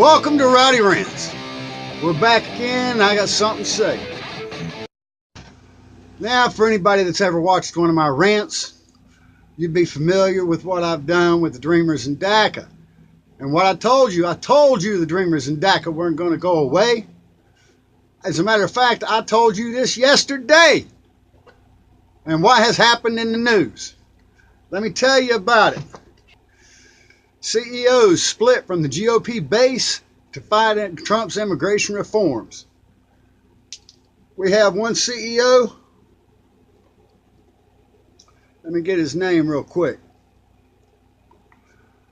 Welcome to Rowdy Rants. We're back again. I got something to say. Now, for anybody that's ever watched one of my rants, you'd be familiar with what I've done with the Dreamers in DACA. And what I told you the Dreamers in DACA weren't going to go away. As a matter of fact, I told you this yesterday. And what has happened in the news? Let me tell you about it. CEOs split from the GOP base to fight Trump's immigration reforms. We have one CEO. Let me get his name real quick.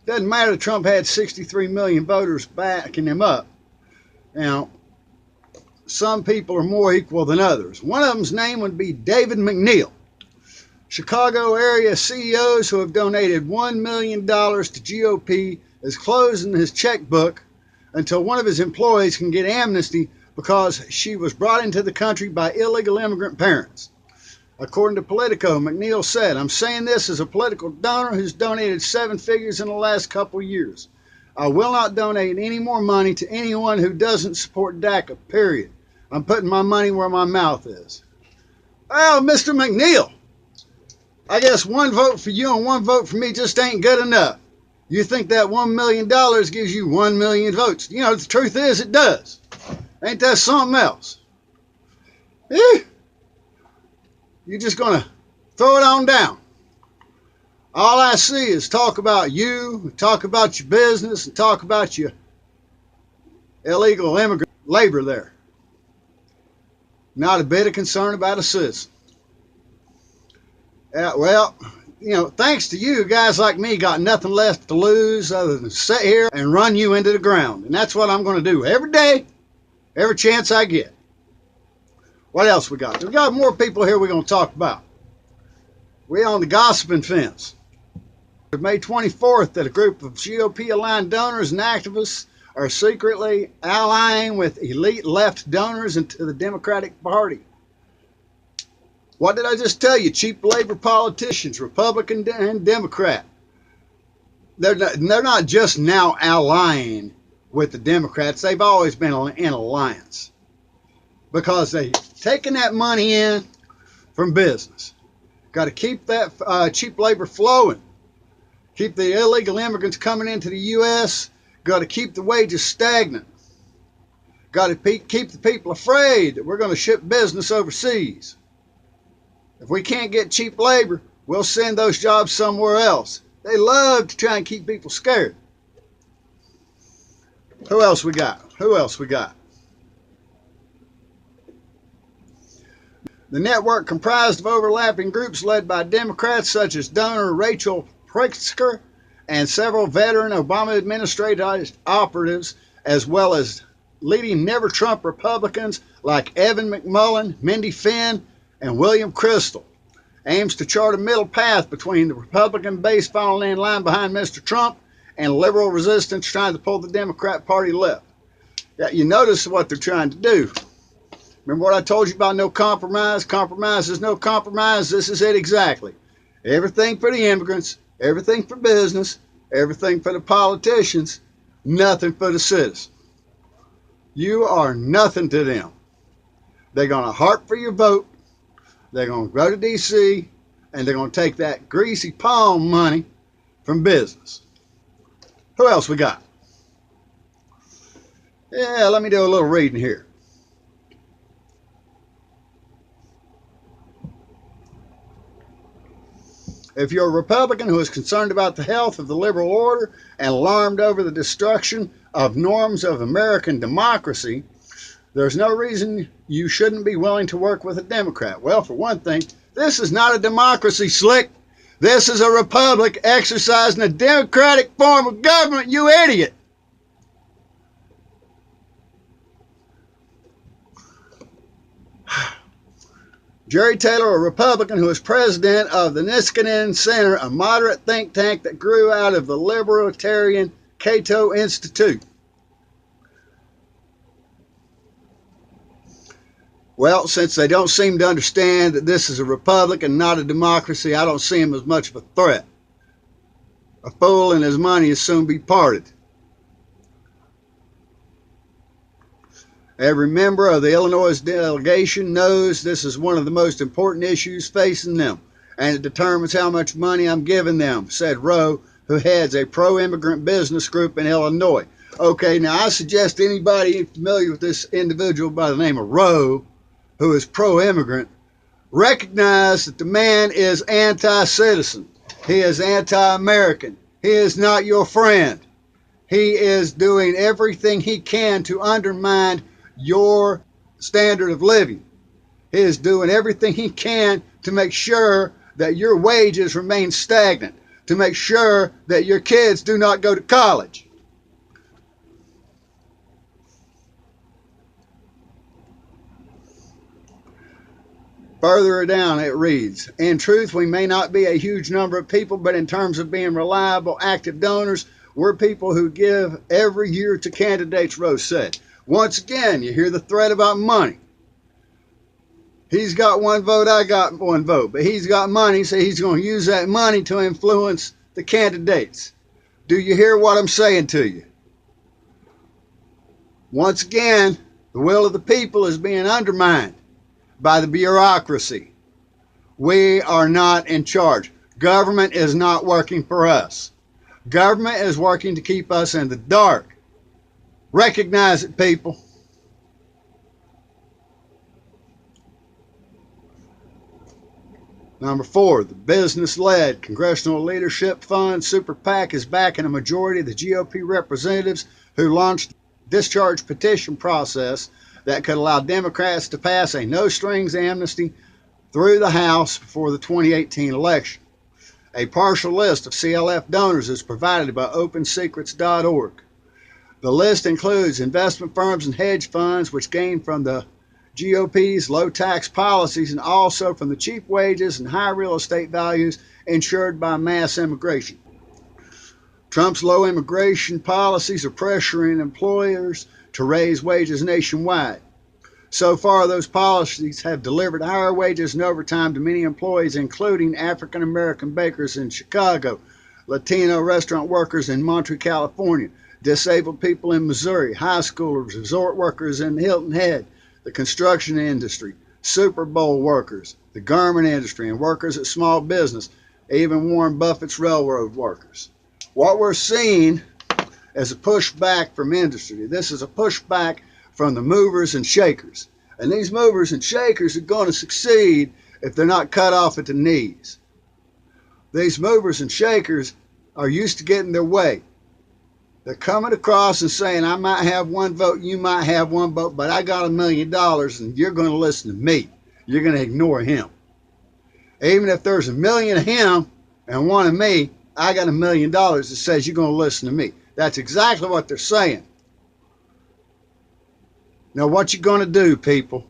Doesn't matter that Trump had 63 million voters backing him up. Now, some people are more equal than others. One of them's name would be David McNeil. Chicago area CEOs who have donated $1 million to GOP is closing his checkbook until one of his employees can get amnesty because she was brought into the country by illegal immigrant parents. According to Politico, McNeil said, "I'm saying this as a political donor who's donated 7 figures in the last couple years. I will not donate any more money to anyone who doesn't support DACA, period. I'm putting my money where my mouth is." Well, Mr. McNeil, I guess one vote for you and one vote for me just ain't good enough. You think that $1 million gives you 1 million votes. You know, the truth is it does. Ain't that something else? Eh? You're just going to throw it on down. All I see is talk about you, talk about your business, and talk about your illegal immigrant labor there. Not a bit of concern about a citizen. Well, you know, thanks to you, guys like me got nothing left to lose other than sit here and run you into the ground. And that's what I'm going to do every day, every chance I get. What else we got? We got more people here we're going to talk about. We're on the gossiping fence. May 24th, that a group of GOP-aligned donors and activists are secretly allying with elite left donors into the Democratic Party. What did I just tell you? Cheap labor politicians, Republican and Democrat. They're not just now allying with the Democrats. They've always been in alliance because they've taken that money in from business. Got to keep that cheap labor flowing. Keep the illegal immigrants coming into the U.S. Got to keep the wages stagnant. Got to keep the people afraid that we're going to ship business overseas. If we can't get cheap labor, we'll send those jobs somewhere else. They love to try and keep people scared. Who else we got? The network comprised of overlapping groups led by Democrats such as donor Rachel Pritzker and several veteran Obama administration operatives, as well as leading Never Trump Republicans like Evan McMullin, Mindy Finn, and William Kristol, aims to chart a middle path between the Republican base falling in line behind Mr. Trump and liberal resistance trying to pull the Democrat Party left. Yeah, you notice what they're trying to do. Remember what I told you about no compromise? Compromise is no compromise. This is it exactly. Everything for the immigrants, everything for business, everything for the politicians, nothing for the citizens. You are nothing to them. They're going to harp for your vote. They're going to go to D.C. and they're going to take that greasy palm money from business. Who else we got? Yeah, let me do a little reading here. If you're a Republican who is concerned about the health of the liberal order and alarmed over the destruction of norms of American democracy, there's no reason you shouldn't be willing to work with a Democrat. Well, for one thing, this is not a democracy, slick. This is a republic exercising a democratic form of government, you idiot. Jerry Taylor, a Republican who is president of the Niskanen Center, a moderate think tank that grew out of the libertarian Cato Institute. Well, since they don't seem to understand that this is a republic and not a democracy, I don't see him as much of a threat. A fool and his money will soon be parted. Every member of the Illinois delegation knows this is one of the most important issues facing them, and it determines how much money I'm giving them, said Rowe, who heads a pro-immigrant business group in Illinois. Okay, now I suggest anybody familiar with this individual by the name of Rowe, who is pro-immigrant, recognize that the man is anti-citizen. He is anti-American. He is not your friend. He is doing everything he can to undermine your standard of living. He is doing everything he can to make sure that your wages remain stagnant, to make sure that your kids do not go to college. Further down it reads, in truth, we may not be a huge number of people, but in terms of being reliable, active donors, we're people who give every year to candidates, Rose said. Once again, you hear the threat about money. He's got one vote, I got one vote, but he's got money, so he's going to use that money to influence the candidates. Do you hear what I'm saying to you? Once again, the will of the people is being undermined by the bureaucracy. We are not in charge. Government is not working for us. Government is working to keep us in the dark. Recognize it, people. Number 4, the business-led Congressional Leadership Fund, Super PAC, is backing a majority of the GOP representatives who launched the discharge petition process that could allow Democrats to pass a no-strings amnesty through the House before the 2018 election. A partial list of CLF donors is provided by OpenSecrets.org. The list includes investment firms and hedge funds which gain from the GOP's low tax policies and also from the cheap wages and high real estate values ensured by mass immigration. Trump's low immigration policies are pressuring employers to raise wages nationwide. So far, those policies have delivered higher wages and overtime to many employees, including African American bakers in Chicago, Latino restaurant workers in Monterey, California, disabled people in Missouri, high schoolers, resort workers in Hilton Head, the construction industry, Super Bowl workers, the garment industry, and workers at small business, even Warren Buffett's railroad workers. What we're seeing is a pushback from industry. This is a pushback from the movers and shakers. And these movers and shakers are going to succeed if they're not cut off at the knees. These movers and shakers are used to getting their way. They're coming across and saying, I might have one vote, you might have one vote, but I got $1 million and you're going to listen to me. You're going to ignore him. Even if there's 1 million of him and 1 of me, I got $1 million that says you're going to listen to me. That's exactly what they're saying. Now, what you going to do, people?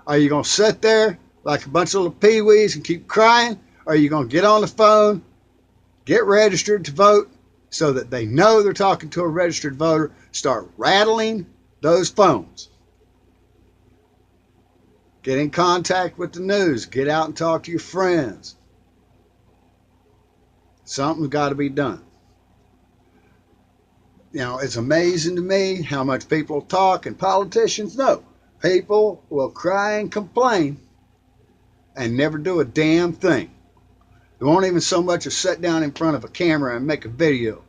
Are you going to sit there like a bunch of little peewees and keep crying? Or are you going to get on the phone, get registered to vote so that they know they're talking to a registered voter, start rattling those phones? Get in contact with the news. Get out and talk to your friends. Something's got to be done. You know, it's amazing to me how much people talk and politicians know. People will cry and complain and never do a damn thing. They won't even so much as sit down in front of a camera and make a video.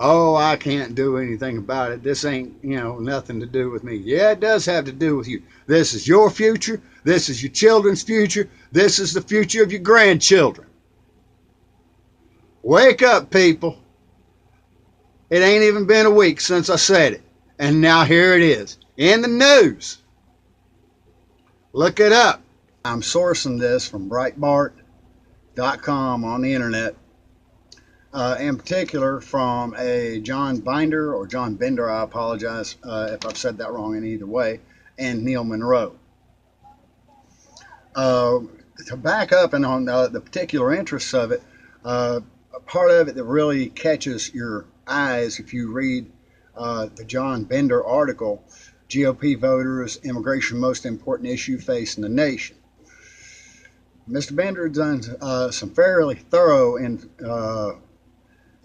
Oh, I can't do anything about it. This ain't, nothing to do with me. Yeah, it does have to do with you. This is your future. This is your children's future. This is the future of your grandchildren. Wake up, people. It ain't even been a week since I said it. And now here it is. In the news. Look it up. I'm sourcing this from Breitbart.com on the internet. In particular from a John Binder, or John Bender, I apologize if I've said that wrong in either way, and Neil Monroe. To back up and on the particular interests of it, a part of it that really catches your eyes if you read the John Bender article, GOP Voters, Immigration Most Important Issue Facing the Nation. Mr. Bender has done some fairly thorough and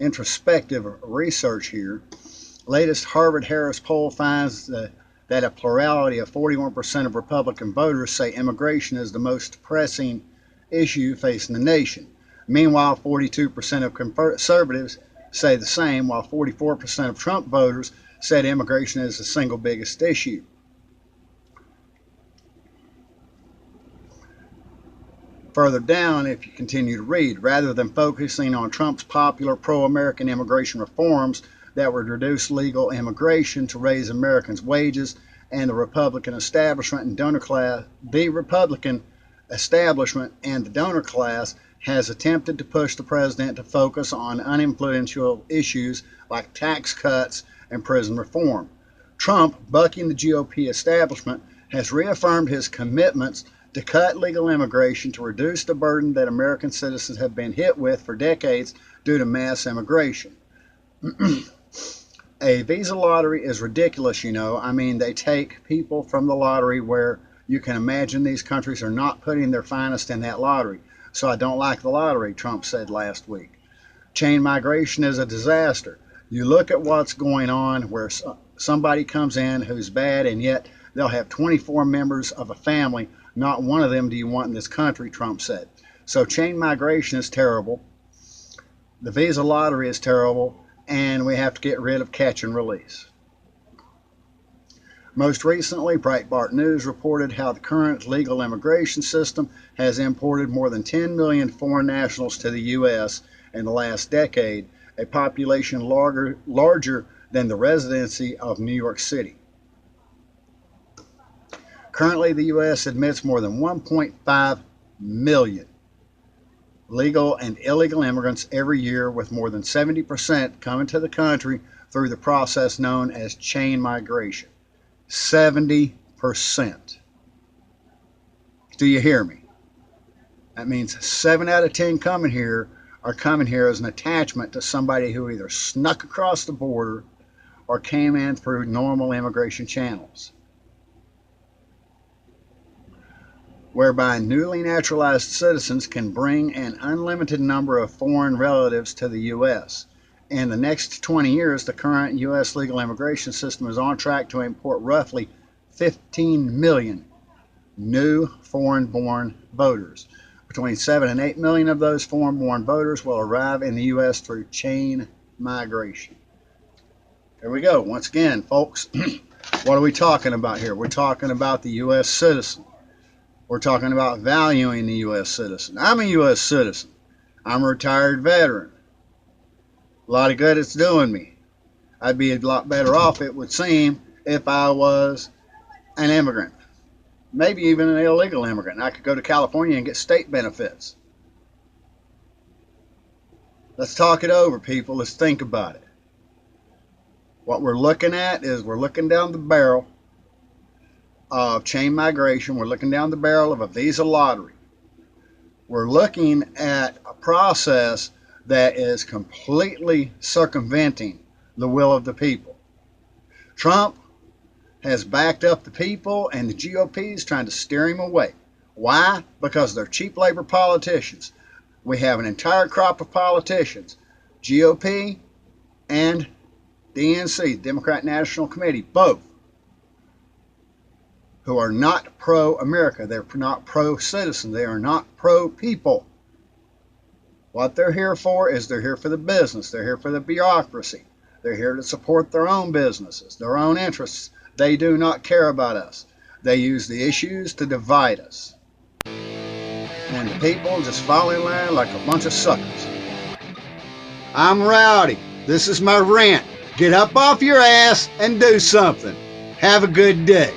introspective research here Latest Harvard-Harris poll finds that a plurality of 41% of Republican voters say immigration is the most pressing issue facing the nation. Meanwhile, 42% of conservatives say the same, while 44% of Trump voters said immigration is the single biggest issue. Further down, if you continue to read, rather than focusing on Trump's popular pro-American immigration reforms that would reduce legal immigration to raise Americans' wages, and the Republican establishment and donor class, has attempted to push the president to focus on uninfluential issues like tax cuts and prison reform. Trump, bucking the GOP establishment, has reaffirmed his commitments to cut legal immigration to reduce the burden that American citizens have been hit with for decades due to mass immigration. A visa lottery is ridiculous, you know. I mean, they take people from the lottery where you can imagine these countries are not putting their finest in that lottery. So I don't like the lottery, Trump said last week. Chain migration is a disaster. You look at what's going on where somebody comes in who's bad, and yet they'll have 24 members of a family. Not one of them do you want in this country, Trump said. So chain migration is terrible. The visa lottery is terrible. And we have to get rid of catch and release. Most recently, Breitbart News reported how the current legal immigration system has imported more than 10 million foreign nationals to the U.S. in the last decade, a population larger than the residency of New York City. Currently, the U.S. admits more than 1.5 million legal and illegal immigrants every year, with more than 70% coming to the country through the process known as chain migration. 70%. Do you hear me? That means 7 out of 10 coming here are coming here as an attachment to somebody who either snuck across the border or came in through normal immigration channels, whereby newly naturalized citizens can bring an unlimited number of foreign relatives to the U.S. In the next 20 years, the current U.S. legal immigration system is on track to import roughly 15 million new foreign-born voters. Between 7 and 8 million of those foreign-born voters will arrive in the U.S. through chain migration. There we go. Once again, folks, what are we talking about here? We're talking about the U.S. citizen. We're talking about valuing the U.S. citizen. I'm a U.S. citizen. I'm a retired veteran. A lot of good it's doing me. I'd be a lot better off, it would seem, if I was an immigrant. Maybe even an illegal immigrant. I could go to California and get state benefits. Let's talk it over, people. Let's think about it. What we're looking at is we're looking down the barrel of chain migration. We're looking down the barrel of a visa lottery. We're looking at a process that is completely circumventing the will of the people. Trump has backed up the people, and the GOP is trying to steer him away. Why? Because they're cheap labor politicians. We have an entire crop of politicians, GOP and DNC, Democrat National Committee, both, who are not pro-America. They're not pro-citizen. They are not pro-people. What they're here for is they're here for the business. They're here for the bureaucracy. They're here to support their own businesses, their own interests. They do not care about us. They use the issues to divide us. And the people just fall in line like a bunch of suckers. I'm Rowdy. This is my rant. Get up off your ass and do something. Have a good day.